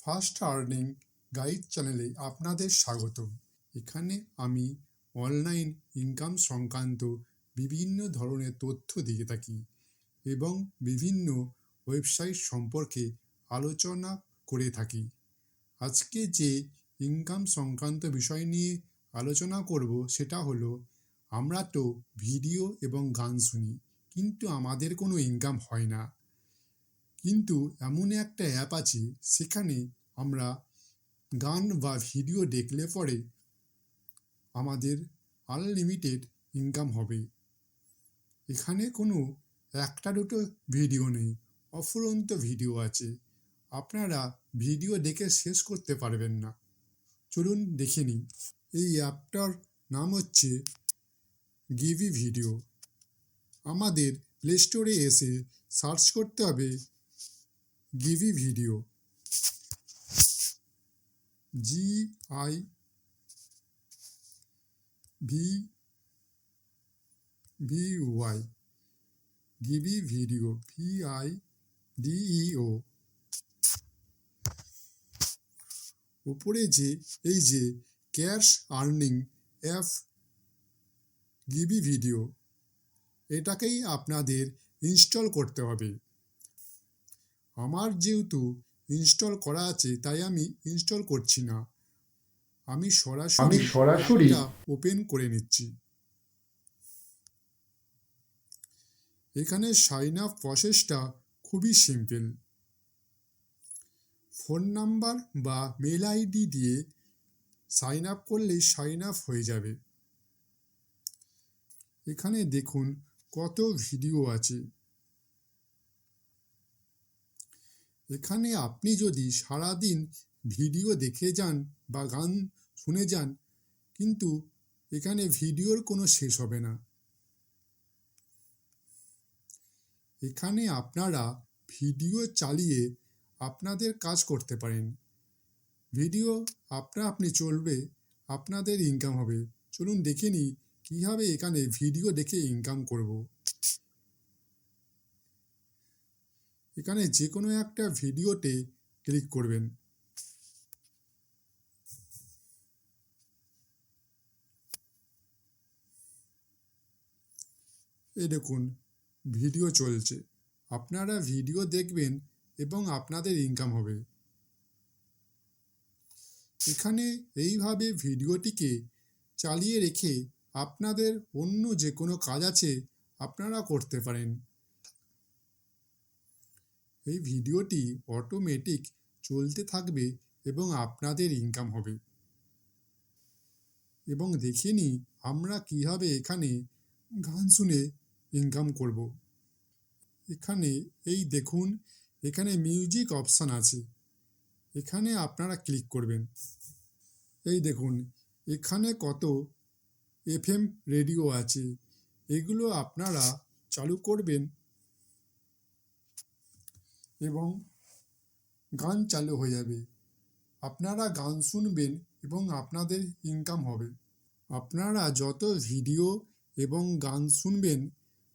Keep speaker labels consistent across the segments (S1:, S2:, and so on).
S1: First earning guide চ্যানেলে আপনাদের স্বাগত। এখানে আমি অনলাইন ইনকাম সংক্রান্ত বিভিন্ন ধরনের তথ্য দিয়ে থাকি এবং বিভিন্ন ওয়েবসাইট সম্পর্কে আলোচনা করে থাকি। আজকে যে ইনকাম সংক্রান্ত বিষয় নিয়ে আলোচনা করব সেটা হলো, আমরা তো ভিডিও এবং গান শুনি, কিন্তু আমাদের কোনো ইনকাম হয় না। কিন্তু এমন একটা অ্যাপ আছে, সেখানে আমরা গান বা ভিডিও দেখলে পরে আমাদের আনলিমিটেড ইনকাম হবে। এখানে কোনো একটা দুটো ভিডিও নেই, অফুরন্ত ভিডিও আছে। আপনারা ভিডিও দেখে শেষ করতে পারবেন না। চলুন দেখে নিই। এই অ্যাপটার নাম হচ্ছে গিভি ভিডিও। আমাদের প্লে স্টোরে এসে সার্চ করতে হবে গিভি ভিডিও, GIVVY, গিভি ভিডিও, VIDEO। উপরে এই যে ক্যাশ আর্নিং অ্যাপ গিভি ভিডিও, এটাকেই আপনাদের ইনস্টল করতে হবে। আমার যেহেতু ইনস্টল করা আছে, তাই আমি ইনস্টল করছি না। আমি সরাসরি অ্যাপটা ওপেন করে নিচ্ছি। এখানে সাইন আপ প্রসেসটা খুবই সিম্পল। ফোন নাম্বার বা মেল আইডি দিয়ে সাইন আপ করলেই সাইন আপ হয়ে যাবে। এখানে দেখুন কত ভিডিও আছে। এখানে আপনি যদি সারাদিন ভিডিও দেখে যান বা গান শুনে যান, কিন্তু এখানে ভিডিওর কোনো শেষ হবে না। এখানে আপনারা ভিডিও চালিয়ে আপনাদের কাজ করতে পারেন। ভিডিও আপনি চলবে, আপনাদের ইনকাম হবে। চলুন দেখে নিই কীভাবে এখানে ভিডিও দেখে ইনকাম করব। এখানে যে কোনো একটা ভিডিওতে ক্লিক করবেন। এই দেখুন ভিডিও চলছে। আপনারা ভিডিও দেখবেন এবং আপনাদের ইনকাম হবে। এখানে এইভাবে ভিডিওটিকে চালিয়ে রেখে আপনাদের অন্য যে কোনো কাজ আছে আপনারা করতে পারেন। এই ভিডিওটি অটোমেটিক চলতে থাকবে এবং আপনাদের ইনকাম হবে। এবং দেখে নিই আমরা কীভাবে এখানে গান শুনে ইনকাম করব। এখানে এই দেখুন, এখানে মিউজিক অপশান আছে, এখানে আপনারা ক্লিক করবেন। এই দেখুন এখানে কত FM রেডিও আছে, এগুলো আপনারা চালু করবেন এবং গান চালু হয়ে যাবে। আপনারা গান শুনবেন এবং আপনাদের ইনকাম হবে। আপনারা যত ভিডিও এবং গান শুনবেন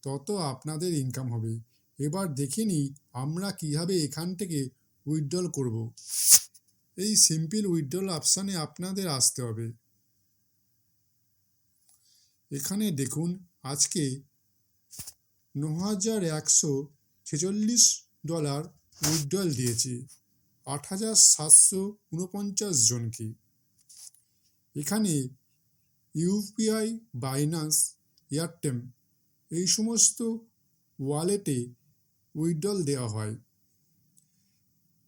S1: তত আপনাদের ইনকাম হবে। এবার দেখে নিই আমরা কীভাবে এখান থেকে উইথড্রল করব। এই সিম্পল উইথড্রল অপশানে আপনাদের আসতে হবে। এখানে দেখুন আজকে $9,146 উইথড্রল দিয়েছি 8,749 জনকে। এখানে UPI, বাইন্যান্স, এয়ারটেল এই সমস্ত ওয়ালেটে উইথড্রল দেওয়া হয়।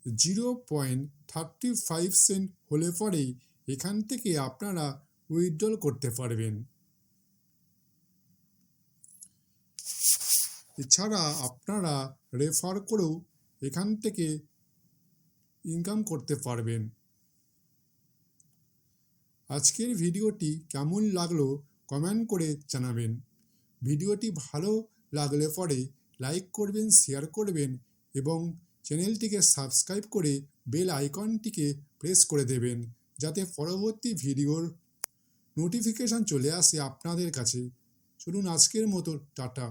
S1: 0.35 সেন্ট হলে পরেই এখান থেকে আপনারা উইথড্রল করতে পারবেন। এছাড়া আপনারা রেফার করেও এখান থেকে ইনকাম করতে পারবেন। আজকের ভিডিওটি কেমন লাগলো কমেন্ট করে জানাবেন। ভিডিওটি ভালো লাগলে পরে লাইক করবেন, শেয়ার করবেন এবং চ্যানেলটিকে সাবস্ক্রাইব করে বেল আইকনটিকে প্রেস করে দেবেন, যাতে পরবর্তী ভিডিওর নোটিফিকেশান চলে আসে আপনাদের কাছে। চলুন আজকের মতো টাটা।